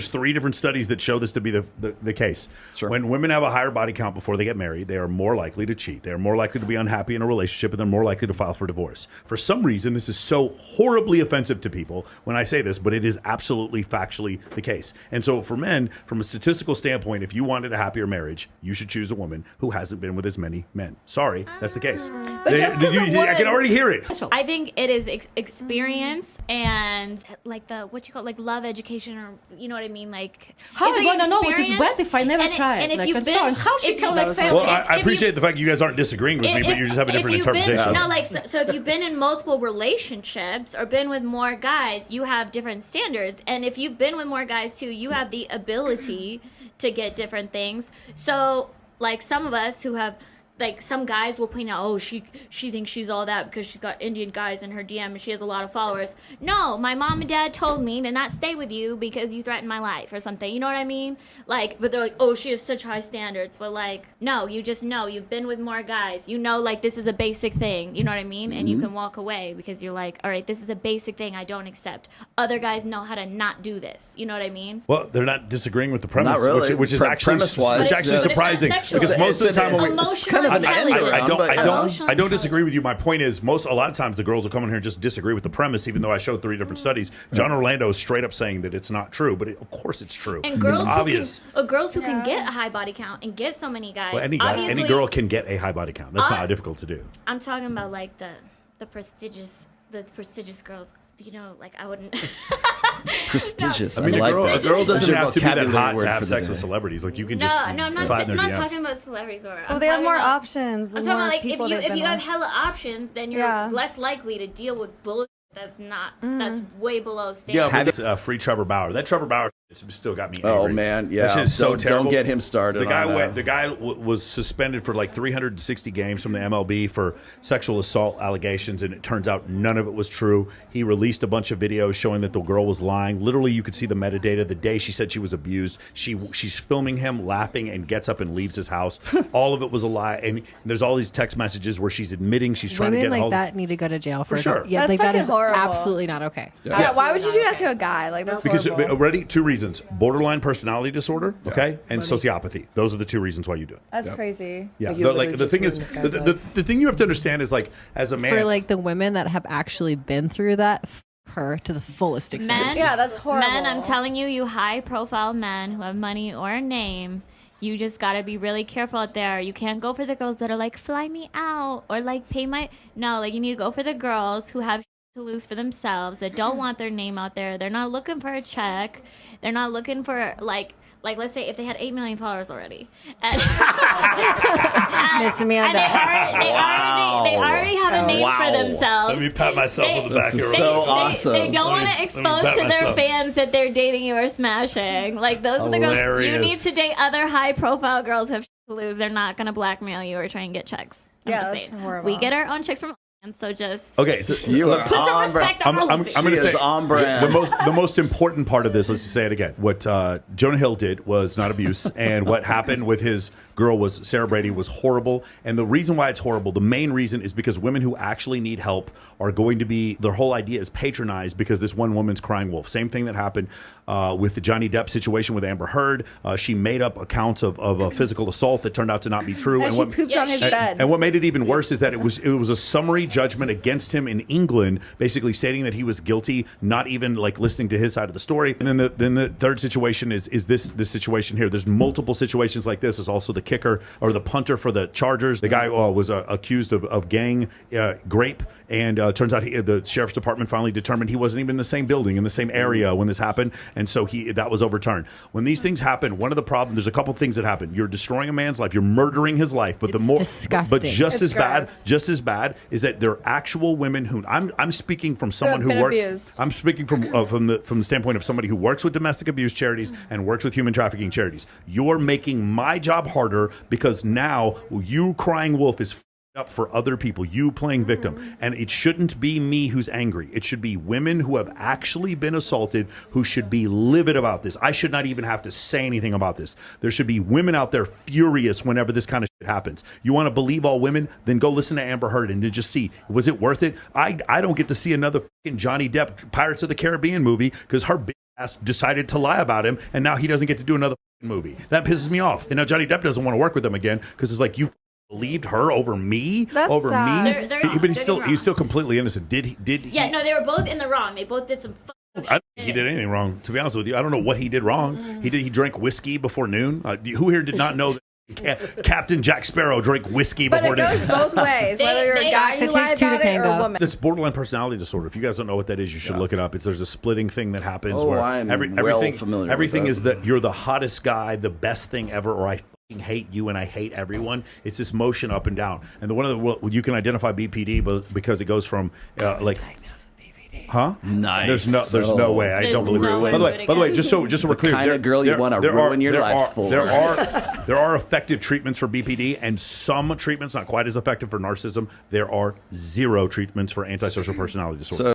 There's 3 different studies that show this to be the case. Sure. When women have a higher body count before they get married, they are more likely to cheat. They are more likely to be unhappy in a relationship, and they're more likely to file for divorce. For some reason, this is so horribly offensive to people when I say this, but it is absolutely factually the case. And so for men, from a statistical standpoint, if you wanted a happier marriage, you should choose a woman who hasn't been with as many men. Sorry, that's the case. But I can already hear it. I think it is experience and like like love education, or you know what I mean? Like, how am I going to know what is experience, wet if I never tried? And if like, you've been, how she can like say? Well, I appreciate the fact you guys aren't disagreeing with me, but you just have a different interpretation. No, like so if you've been in multiple relationships or been with more guys, you have different standards. And if you've been with more guys too, you have the ability to get different things. So like some of us who have, like, some guys will point out, oh, she thinks she's all that because she's got Indian guys in her DM and she has a lot of followers. No, my mom and dad told me to not stay with you because you threatened my life or something. You know what I mean? Like, but they're like, oh, she has such high standards. But like, no, you just know. You've been with more guys. You know, like, this is a basic thing. You know what I mean? And you can walk away because you're like, all right, this is a basic thing I don't accept. Other guys know how to not do this. You know what I mean? Well, they're not disagreeing with the premise, Not really. which is actually surprising because most of the time when we I don't disagree with you. My point is, a lot of times the girls will come in here and just disagree with the premise, even though I showed 3 different studies. John Orlando is straight up saying that it's not true, but of course it's true. And girls it's obvious. Girls who can get a high body count and get so many guys. Well, any girl can get a high body count. That's not difficult to do. I'm talking about like the prestigious girls. You know, like I wouldn't. Prestigious. I mean, like a girl doesn't have to be that hot to have for sex the with day. celebrities. Like you can No, just I'm not slide in their DMs. talking about celebrities or. Well, they have more options. I'm talking about like if you have hella options, then you're less likely to deal with bullshit that's that's way below standard. Yeah, free Trevor Bauer. That Trevor Bauer still got me angry. Oh man, yeah. That shit is so terrible. Don't get him started. The guy was suspended for like 360 games from the MLB for sexual assault allegations, and it turns out none of it was true. He released a bunch of videos showing that the girl was lying. Literally, you could see the metadata. The day she said she was abused, she's filming him laughing and gets up and leaves his house. All of it was a lie. And there's all these text messages where she's admitting she's trying to get like hold. that need to go to jail for sure. Yeah, That's like that is horrible. absolutely not okay. Yeah, why would you do that to a guy? Like that's Because horrible. already 2 reasons: borderline personality disorder, okay, and sociopathy. Those are the 2 reasons why you do it. That's crazy. Yeah, the thing is, the thing you have to understand is, like, as a man, for like the women that have actually been through that, her to the fullest extent. Men, yeah, that's horrible. Men, I'm telling you, you high-profile men who have money or a name, you just gotta be really careful out there. You can't go for the girls that are like, fly me out, or like pay my. No, like you need to go for the girls who have to lose for themselves, that don't want their name out there. They're not looking for a check. They're not looking for like let's say if they had 8 million followers already, and, Miss Amanda. they already have a name for themselves. Let me pat myself on the back. This is so awesome. They don't want to expose to their fans that they're dating you or smashing. Like those are the girls. You need to date other high-profile girls who have to lose. They're not going to blackmail you or try and get checks. That's horrible. We get our own checks from. And so just okay, so you are put some respect on I'm going to say on brand. the most important part of this. Let's just say it again. What Jonah Hill did was not abuse, and what happened with his girl was Sarah Brady was horrible. And the reason why it's horrible, the main reason, is because women who actually need help are going to be, their whole idea is patronized because this one woman's crying wolf. Same thing that happened with the Johnny Depp situation with Amber Heard. She made up accounts of a physical assault that turned out to not be true. And she pooped on his bed. And what made it even worse is that it was a summary judgment against him in England, basically stating that he was guilty, not even like listening to his side of the story. And then the third situation is this situation here. There's multiple situations like this. There's also the kicker or the punter for the Chargers. The guy was accused of gang rape, and turns out the sheriff's department finally determined he wasn't even in the same building in the same area when this happened, and so that was overturned. When these things happen, one of the problems, there's a couple things that happen. You're destroying a man's life. You're murdering his life. But disgusting. But just as bad is that there are actual women who I'm speaking from someone who works. Abused. I'm speaking from the standpoint of somebody who works with domestic abuse charities and works with human trafficking charities. You're making my job harder because now you crying wolf is up for other people, you playing victim. And it shouldn't be me who's angry. It should be women who have actually been assaulted who should be livid about this. I should not even have to say anything about this. There should be women out there furious whenever this kind of shit happens. You want to believe all women? Then go listen to Amber Heard and then just see, was it worth it? I don't get to see another fucking Johnny Depp Pirates of the Caribbean movie because her bitch decided to lie about him, and now he doesn't get to do another movie. That pisses me off. And now Johnny Depp doesn't want to work with him again because it's like, you believed her over me. That's over sad. me. But he's still completely innocent. Did he? Yeah, no, they were both in the wrong. They both did some. I don't think he did anything wrong. To be honest with you, I don't know what he did wrong. He drank whiskey before noon. Who here did not know that Captain Jack Sparrow drank whiskey But before it goes noon? both ways, whether you're a guy It who takes lies two to about it or a tango. woman. It's borderline personality disorder. If you guys don't know what that is, you should look it up. There's a splitting thing that happens Oh, where I'm well everything familiar with everything that. is that you're the hottest guy, the best thing ever, or I fucking hate you and I hate everyone. It's this motion up and down. And you can identify BPD because it goes from like. Huh? Nice. There's no way. I There's don't believe no it. way By the way, just so we're clear, kind of girl you wanna ruin your life for. There are effective treatments for BPD, and some treatments not quite as effective for narcissism. There are zero treatments for antisocial personality disorder.